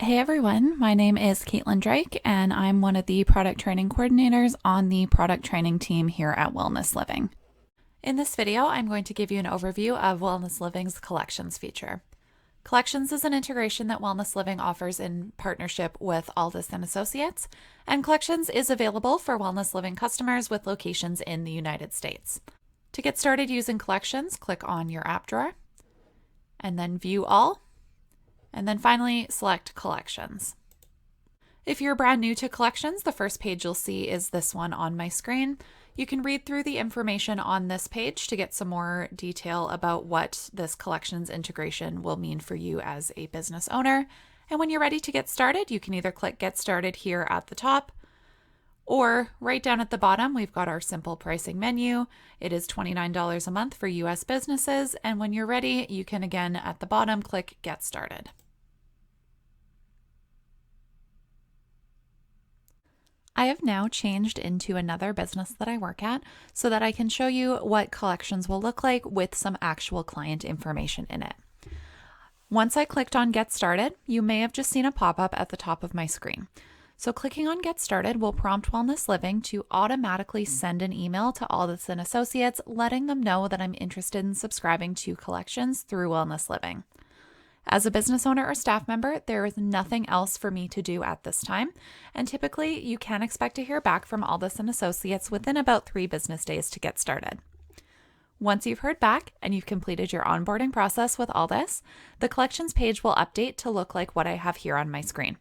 Hey everyone, my name is Caitlin Drake and I'm one of the product training coordinators on the product training team here at Wellness Living. In this video, I'm going to give you an overview of Wellness Living's Collections feature. Collections is an integration that Wellness Living offers in partnership with Aldous Associates, and Collections is available for Wellness Living customers with locations in the United States. To get started using Collections, click on your app drawer and then View All. And then finally, select Collections. If you're brand new to Collections, the first page you'll see is this one on my screen. You can read through the information on this page to get some more detail about what this Collections integration will mean for you as a business owner. And when you're ready to get started, you can either click Get Started here at the top, or right down at the bottom, we've got our simple pricing menu. It is $29 a month for US businesses. And when you're ready, you can again at the bottom click Get Started. I have now changed into another business that I work at so that I can show you what Collections will look like with some actual client information in it. Once I clicked on Get Started, you may have just seen a pop-up at the top of my screen. So clicking on Get Started will prompt Wellness Living to automatically send an email to Aldous Associates letting them know that I'm interested in subscribing to Collections through Wellness Living. As a business owner or staff member, there is nothing else for me to do at this time, and typically you can expect to hear back from Aldous Associates within about 3 business days to get started. Once you've heard back and you've completed your onboarding process with Aldous, the Collections page will update to look like what I have here on my screen.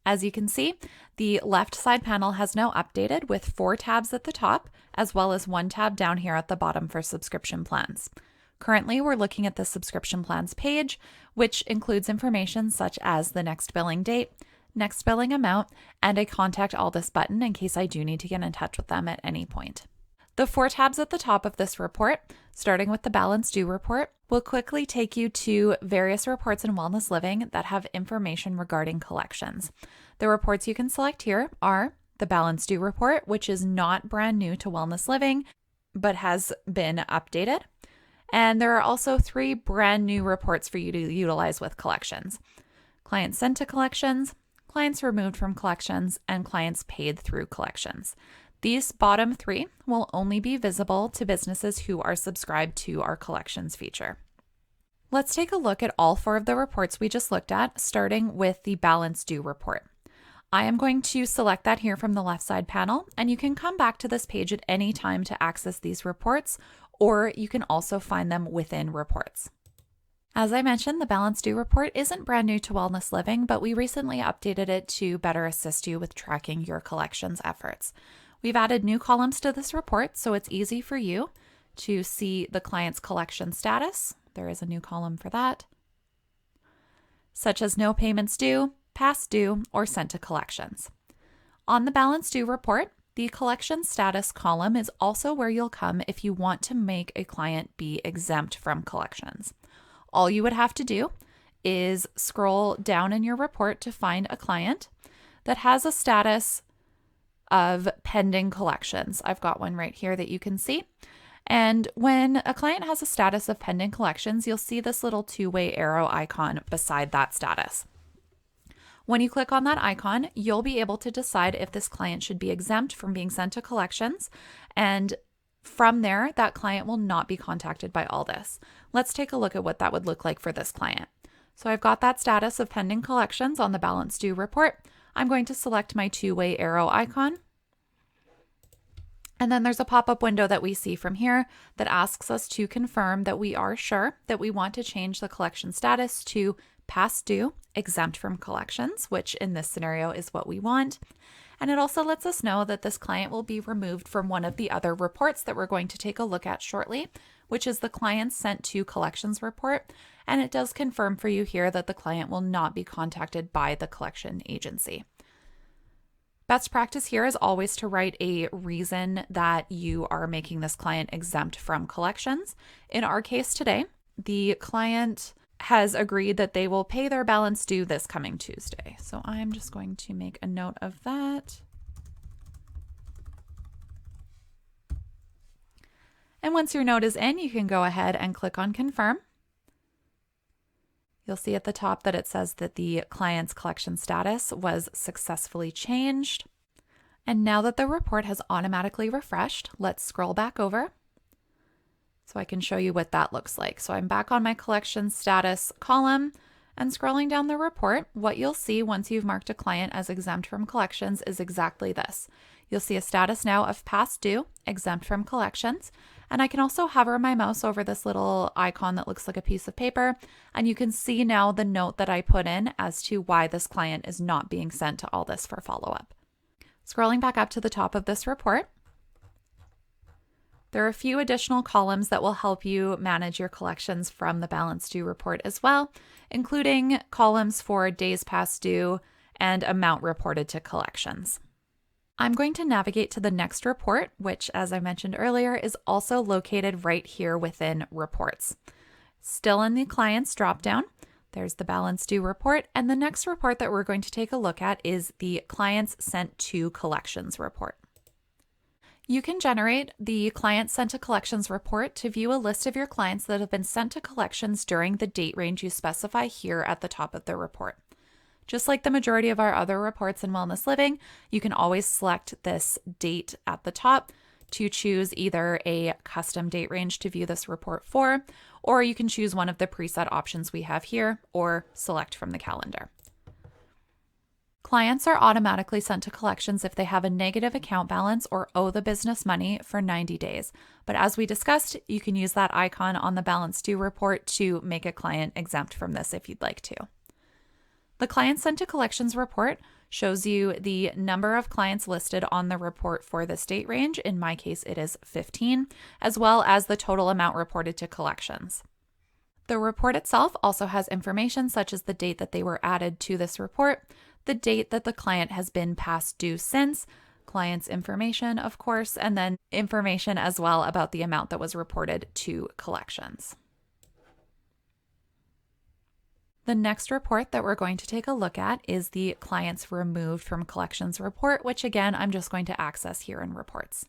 As you can see, the left side panel has now updated with 4 tabs at the top, as well as 1 tab down here at the bottom for subscription plans. Currently, we're looking at the subscription plans page, which includes information such as the next billing date, next billing amount, and a Contact Aldous button in case I do need to get in touch with them at any point. The 4 tabs at the top of this report, starting with the Balance Due report, will quickly take you to various reports in Wellness Living that have information regarding Collections. The reports you can select here are the Balance Due report, which is not brand new to Wellness Living, but has been updated. And there are also 3 brand new reports for you to utilize with Collections: clients sent to Collections, clients removed from Collections, and clients paid through Collections. These bottom 3 will only be visible to businesses who are subscribed to our Collections feature. Let's take a look at all 4 of the reports we just looked at, starting with the Balance Due report. I am going to select that here from the left side panel, and you can come back to this page at any time to access these reports, or you can also find them within reports. As I mentioned, the Balance Due report isn't brand new to Wellness Living, but we recently updated it to better assist you with tracking your Collections efforts. We've added new columns to this report, so it's easy for you to see the client's collection status. There is a new column for that, such as no payments due, past due, or sent to Collections. On the Balance Due report, the collection status column is also where you'll come if you want to make a client be exempt from Collections. All you would have to do is scroll down in your report to find a client that has a status of pending Collections. I've got one right here that you can see. And when a client has a status of pending Collections, you'll see this little 2-way arrow icon beside that status. When you click on that icon, you'll be able to decide if this client should be exempt from being sent to Collections, and from there, that client will not be contacted by Aldous. Let's take a look at what that would look like for this client. So I've got that status of pending Collections on the Balance Due report. I'm going to select my 2-way arrow icon. And then there's a pop-up window that we see from here that asks us to confirm that we are sure that we want to change the collection status to past due, exempt from Collections, which in this scenario is what we want. And it also lets us know that this client will be removed from one of the other reports that we're going to take a look at shortly, which is the Clients Sent to Collections report. And it does confirm for you here that the client will not be contacted by the collection agency. Best practice here is always to write a reason that you are making this client exempt from Collections. In our case today, the client has agreed that they will pay their balance due this coming Tuesday. So I'm just going to make a note of that. And once your note is in, you can go ahead and click on Confirm. You'll see at the top that it says that the client's collection status was successfully changed. And now that the report has automatically refreshed, let's scroll back over so I can show you what that looks like. So I'm back on my collection status column and scrolling down the report. What you'll see once you've marked a client as exempt from collections is exactly this. You'll see a status now of past due, exempt from collections. And I can also hover my mouse over this little icon that looks like a piece of paper, and you can see now the note that I put in as to why this client is not being sent to Aldous for follow-up. Scrolling back up to the top of this report, there are a few additional columns that will help you manage your collections from the balance due report as well, including columns for days past due and amount reported to collections. I'm going to navigate to the next report, which, as I mentioned earlier, is also located right here within reports. Still in the clients dropdown, there's the balance due report, and the next report that we're going to take a look at is the clients sent to collections report. You can generate the client sent to collections report to view a list of your clients that have been sent to collections during the date range you specify here at the top of the report. Just like the majority of our other reports in Wellness Living, you can always select this date at the top to choose either a custom date range to view this report for, or you can choose one of the preset options we have here, or select from the calendar. Clients are automatically sent to collections if they have a negative account balance or owe the business money for 90 days. But as we discussed, you can use that icon on the balance due report to make a client exempt from this if you'd like to. The client sent to collections report shows you the number of clients listed on the report for this date range. In my case, it is 15, as well as the total amount reported to collections. The report itself also has information such as the date that they were added to this report, the date that the client has been past due since, client's information, of course, and then information as well about the amount that was reported to collections. The next report that we're going to take a look at is the clients removed from collections report, which again, I'm just going to access here in reports.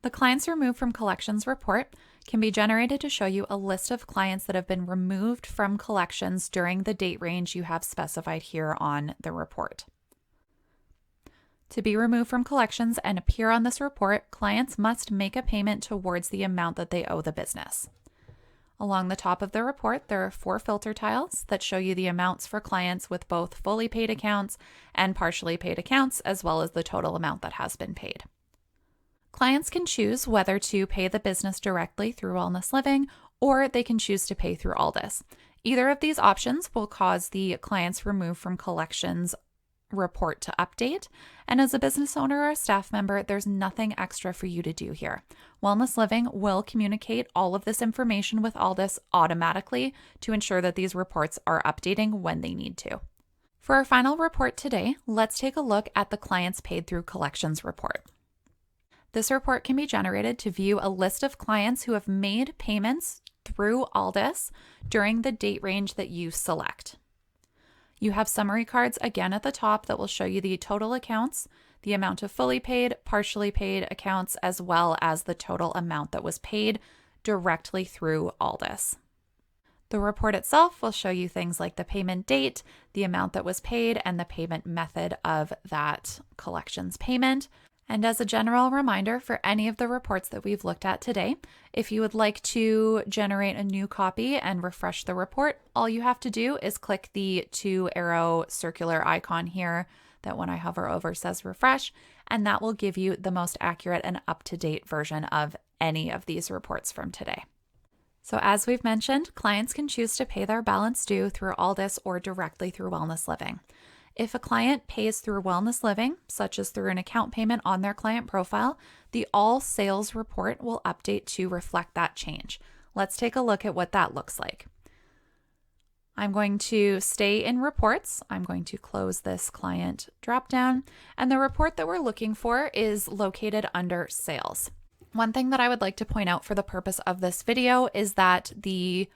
The clients removed from collections report can be generated to show you a list of clients that have been removed from collections during the date range you have specified here on the report. To be removed from collections and appear on this report, clients must make a payment towards the amount that they owe the business. Along the top of the report, there are 4 filter tiles that show you the amounts for clients with both fully paid accounts and partially paid accounts, as well as the total amount that has been paid. Clients can choose whether to pay the business directly through Wellness Living, or they can choose to pay through Aldous. Either of these options will cause the clients removed from collections report to update. And as a business owner or a staff member, there's nothing extra for you to do here. Wellness Living will communicate all of this information with Aldous automatically to ensure that these reports are updating when they need to. For our final report today, let's take a look at the clients paid through collections report. This report can be generated to view a list of clients who have made payments through Aldous during the date range that you select. You have summary cards again at the top that will show you the total accounts, the amount of fully paid, partially paid accounts, as well as the total amount that was paid directly through Aldous. The report itself will show you things like the payment date, the amount that was paid, and the payment method of that collections payment. And as a general reminder for any of the reports that we've looked at today, if you would like to generate a new copy and refresh the report, all you have to do is click the 2-arrow circular icon here that when I hover over says refresh, and that will give you the most accurate and up-to-date version of any of these reports from today. So as we've mentioned, clients can choose to pay their balance due through Aldous or directly through Wellness Living. If a client pays through Wellness Living, such as through an account payment on their client profile, the all sales report will update to reflect that change. Let's take a look at what that looks like. I'm going to stay in reports. I'm going to close this client dropdown, and the report that we're looking for is located under sales. One thing that I would like to point out for the purpose of this video is that the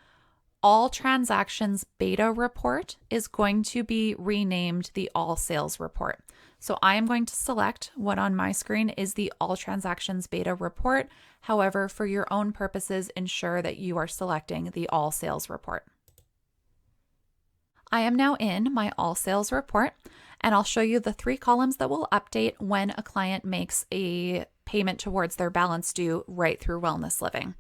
all transactions beta report is going to be renamed the all sales report. So I am going to select what on my screen is the all transactions beta report. However, for your own purposes, ensure that you are selecting the all sales report. I am now in my all sales report, and I'll show you the 3 columns that will update when a client makes a payment towards their balance due right through Wellness Living.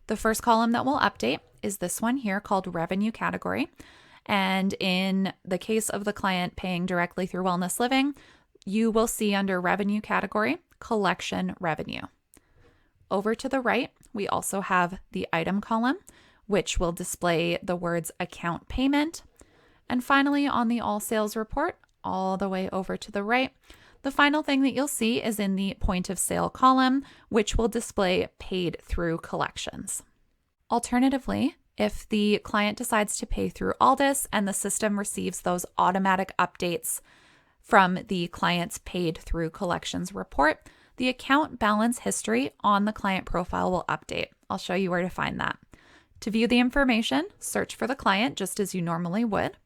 The first column that will update is this one here called revenue category. And in the case of the client paying directly through Wellness Living, you will see under revenue category, collection revenue. Over to the right, we also have the item column, which will display the words account payment. And finally, on the all sales report, all the way over to the right, the final thing that you'll see is in the point of sale column, which will display paid through collections. Alternatively, if the client decides to pay through Aldous and the system receives those automatic updates from the client's paid through collections report, the account balance history on the client profile will update. I'll show you where to find that. To view the information, search for the client just as you normally would.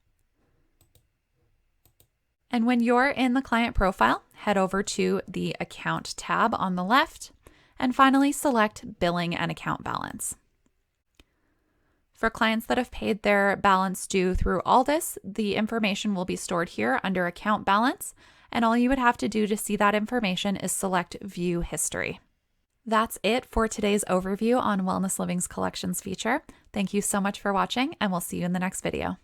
And when you're in the client profile, head over to the account tab on the left, and finally select billing and account balance. For clients that have paid their balance due through Aldous, the information will be stored here under account balance, and all you would have to do to see that information is select view history. That's it for today's overview on Wellness Living's collections feature. Thank you so much for watching, and we'll see you in the next video.